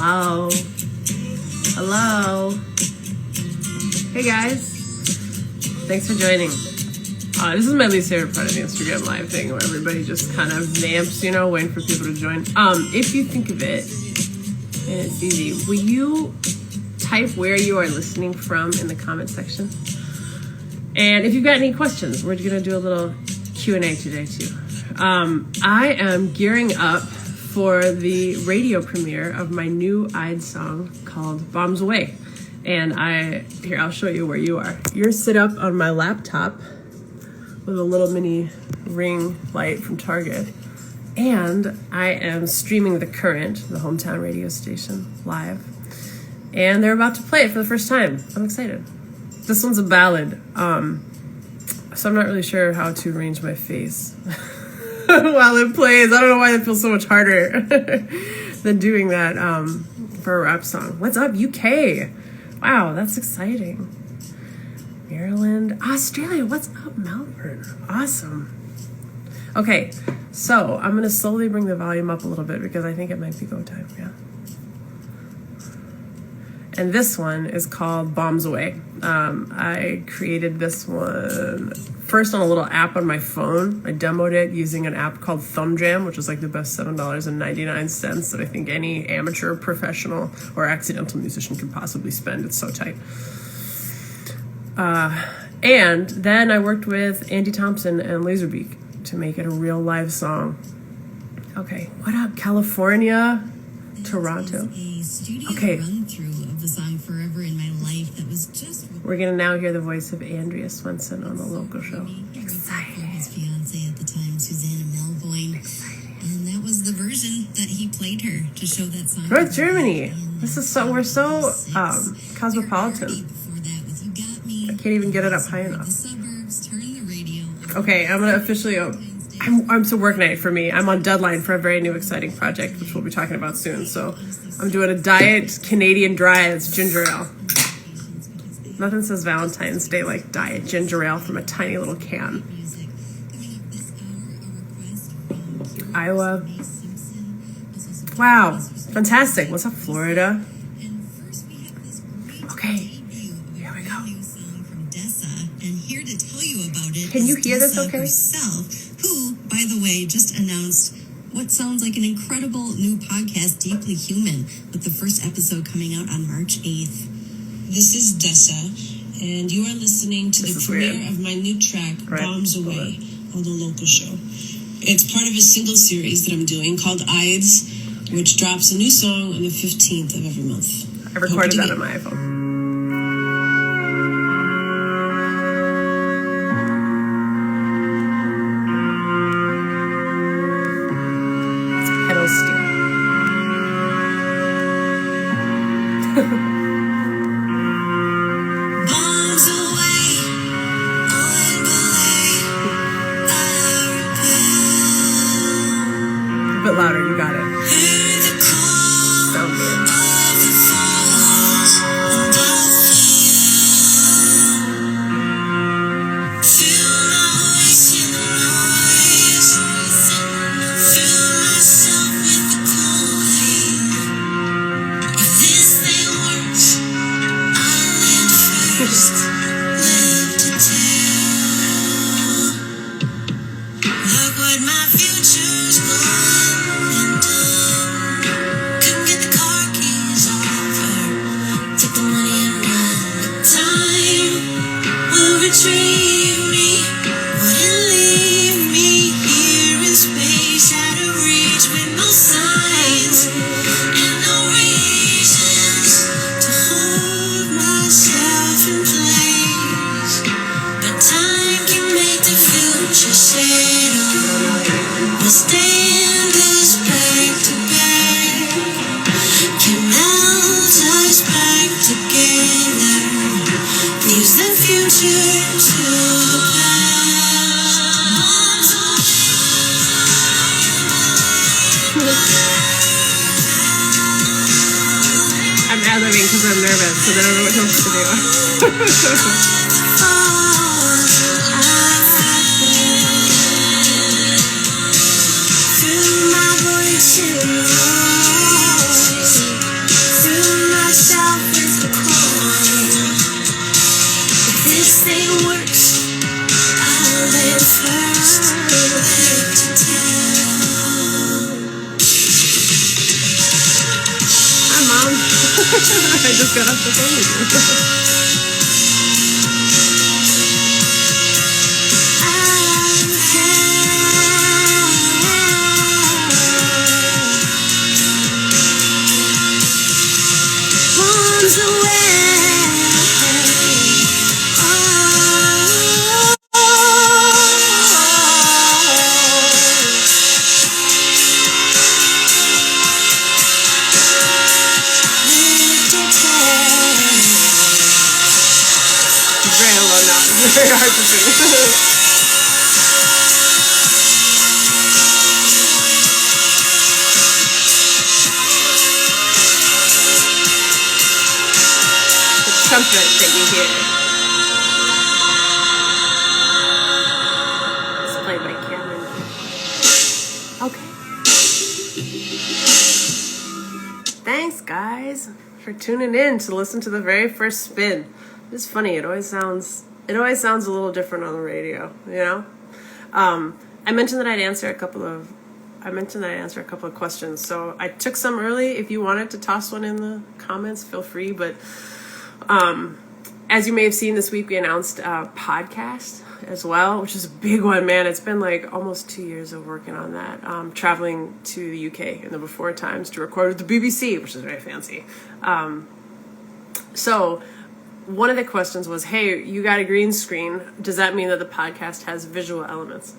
Hello. Hello. Hey guys. Thanks for joining. This is my least favorite part of the Instagram live thing where everybody just kind of vamps, waiting for people to join. If you think of it, and it's easy, will you type where you are listening from in the comment section? And if you've got any questions, we're going to do a little Q&A today too. I am gearing up for the radio premiere of my new IDES song called Bombs Away. And I'll show you where you are. You're sit up on my laptop with a little mini ring light from Target. And I am streaming The Current, the hometown radio station, live. And they're about to play it for the first time. I'm excited. This one's a ballad. So I'm not really sure how to arrange my face while it plays. I don't know why that feels so much harder than doing that for a rap song. What's up, UK? Wow, that's exciting. Maryland, Australia. What's up, Melbourne? Awesome. Okay, so I'm going to slowly bring the volume up a little bit because I think it might be go time, yeah. And this one is called Bombs Away. I created this one first on a little app on my phone. I demoed it using an app called Thumb Jam, which is like the best $7.99 that I think any amateur, professional, or accidental musician could possibly spend. It's so tight. And then I worked with Andy Thompson and Laserbeak to make it a real live song. Okay, what up, California? Toronto. Okay. The song Forever in My Life that was just we're gonna now hear the voice of Andrea Swenson on the local show. Exciting. His fiance at the time, Susanna Melvoin. Exciting. And that was the version that he played her to show that song. North Germany. We're so cosmopolitan. I can't even get it up high enough. Okay, I'm gonna officially. I'm so work night for me. I'm on deadline for a very new exciting project, which we'll be talking about soon. So I'm doing a diet Canadian dry. It's ginger ale. Nothing says Valentine's Day like diet ginger ale from a tiny little can. Iowa. Wow, fantastic. What's up, Florida? Okay, here we go. Dessa, and here to tell you about it. Can you hear this Dessa okay? Herself, who, by the way, just announced what sounds like an incredible new podcast, Deeply Human, with the first episode coming out on March 8th. This is Dessa, and you are listening to the premiere of my new track, Bombs Away, on the local show. It's part of a single series that I'm doing called IDES, which drops a new song on the 15th of every month. I recorded that on my iPhone. A bit louder, you got it. Sound good. Look what my future's gone and done. Couldn't get the car keys over. Take the money and run. But time will retrieve me. Wouldn't leave me here in space, out of reach with no signs and no reasons to hold myself in place. But time can make the future settle. We'll stand us back to back, can melt us back together, fuse the future to the past. I'm ad-libbing because I'm nervous, so I don't know what else to do. say works. I'll lay first. Where to tell? Hi, Mom. I just got off the phone with you. Bombs away. Very low now. Very hard to sing. The trumpet that you hear is played by Cameron. Okay. Thanks, guys, for tuning in to listen to the very first spin. It's funny. It always sounds a little different on the radio, you know. I mentioned that I'd answer a couple of questions. So I took some early. If you wanted to toss one in the comments, feel free. But as you may have seen this week, we announced a podcast as well, which is a big one, man. It's been like almost 2 years of working on that. Traveling to the UK in the before times to record with the BBC, which is very fancy. So one of the questions was, hey, you got a green screen. Does that mean that the podcast has visual elements?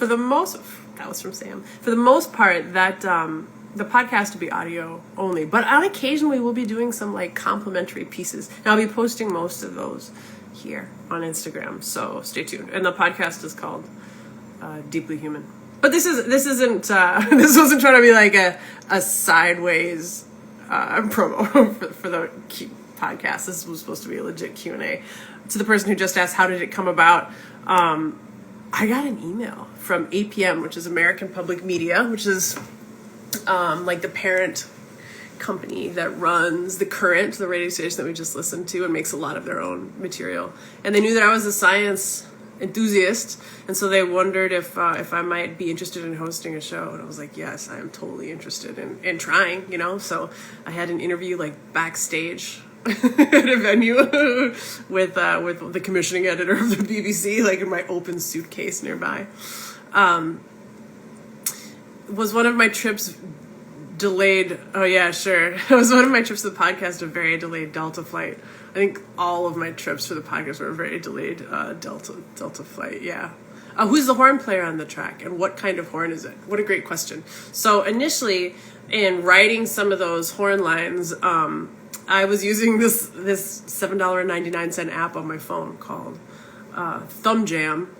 That was from Sam. For the most part, that the podcast will be audio only. But on occasion, we will be doing some like complimentary pieces. And I'll be posting most of those here on Instagram. So stay tuned. And the podcast is called Deeply Human. But this wasn't trying to be like a sideways promo for the podcast. This was supposed to be a legit Q&A. To the person who just asked, how did it come about? I got an email from APM, which is American Public Media, which is like the parent company that runs The Current, the radio station that we just listened to, and makes a lot of their own material. And they knew that I was a science enthusiast, and so they wondered if I might be interested in hosting a show. And I was like, yes, I am totally interested in trying, you know. So I had an interview like backstage at a venue with the commissioning editor of the BBC, like in my open suitcase nearby. Was one of my trips delayed? Oh yeah, sure. It was one of my trips to the podcast a very delayed Delta flight. I think all of my trips for the podcast were a very delayed Delta flight. Yeah. Who's the horn player on the track, and what kind of horn is it? What a great question. So initially, in writing some of those horn lines, I was using this $7.99 app on my phone called Thumb Jam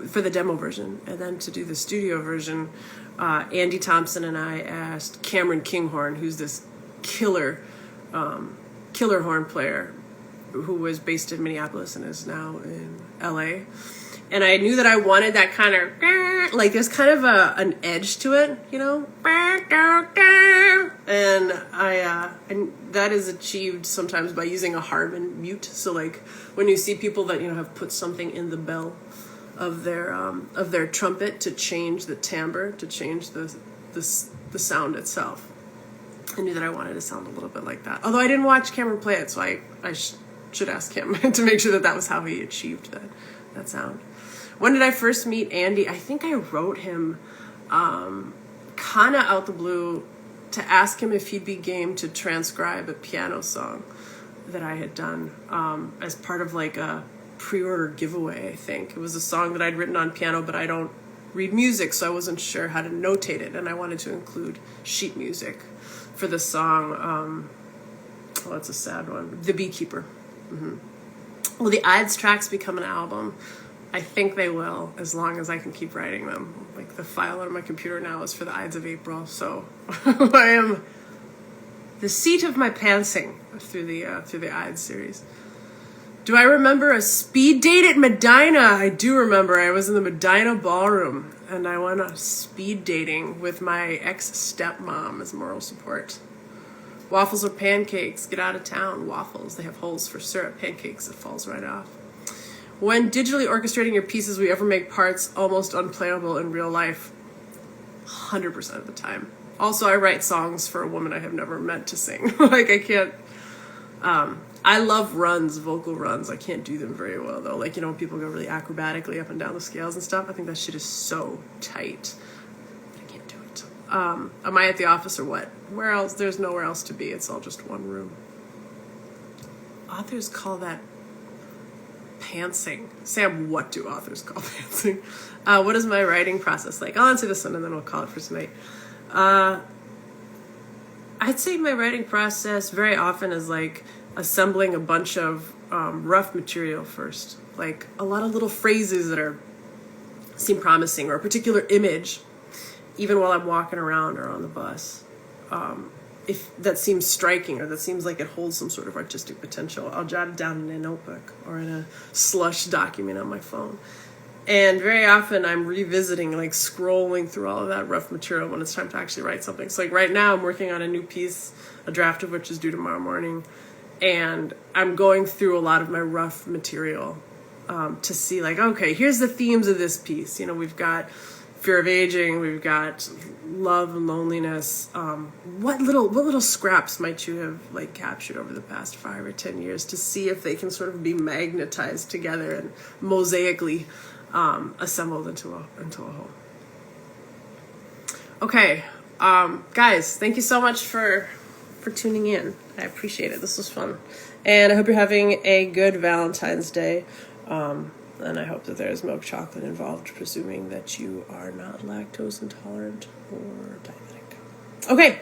for the demo version, and then to do the studio version, Andy Thompson and I asked Cameron Kinghorn, who's this killer horn player who was based in Minneapolis and is now in LA. And I knew that I wanted that kind of, like, there's kind of an edge to it, you know? And and that is achieved sometimes by using a Harman mute. So, like, when you see people that, you know, have put something in the bell of their trumpet to change the timbre, to change the sound itself, I knew that I wanted to sound a little bit like that. Although I didn't watch Cameron play it, so I should ask him to make sure that was how he achieved that sound. When did I first meet Andy? I think I wrote him kind of out the blue to ask him if he'd be game to transcribe a piano song that I had done as part of like a pre-order giveaway, I think. It was a song that I'd written on piano, but I don't read music, so I wasn't sure how to notate it, and I wanted to include sheet music for the song. Well, it's a sad one. The Beekeeper. Mm-hmm. Will the IDES tracks become an album? I think they will, as long as I can keep writing them. Like, the file on my computer now is for the Ides of April, so I am the seat of my pantsing through the Ides series. Do I remember a speed date at Medina? I do remember. I was in the Medina ballroom, and I went on speed dating with my ex-stepmom as moral support. Waffles or pancakes? Get out of town. Waffles, they have holes for syrup. Pancakes, it falls right off. When digitally orchestrating your pieces, will you ever make parts almost unplayable in real life? 100% of the time. Also, I write songs for a woman I have never meant to sing. Like, I can't... I love runs, vocal runs. I can't do them very well, though. Like, you know, when people go really acrobatically up and down the scales and stuff, I think that shit is so tight. I can't do it. Am I at the office or what? Where else? There's nowhere else to be. It's all just one room. Authors call that pantsing. Sam, what do authors call pantsing? What is my writing process like? I'll answer this one and then we'll call it for tonight. I'd say my writing process very often is like assembling a bunch of rough material first. Like a lot of little phrases that seem promising, or a particular image, even while I'm walking around or on the bus. If that seems striking or that seems like it holds some sort of artistic potential, I'll jot it down in a notebook or in a slush document on my phone. And very often I'm revisiting, like scrolling through all of that rough material when it's time to actually write something. So like right now I'm working on a new piece, a draft of which is due tomorrow morning. And I'm going through a lot of my rough material to see like, okay, here's the themes of this piece. You know, we've got fear of aging, we've got love and loneliness. What little scraps might you have like captured over the past 5 or 10 years to see if they can sort of be magnetized together and mosaically assembled into a whole. Okay, guys, thank you so much for tuning in. I appreciate it. This was fun, and I hope you're having a good Valentine's Day. And I hope that there's milk chocolate involved, presuming that you are not lactose intolerant or diabetic. Okay.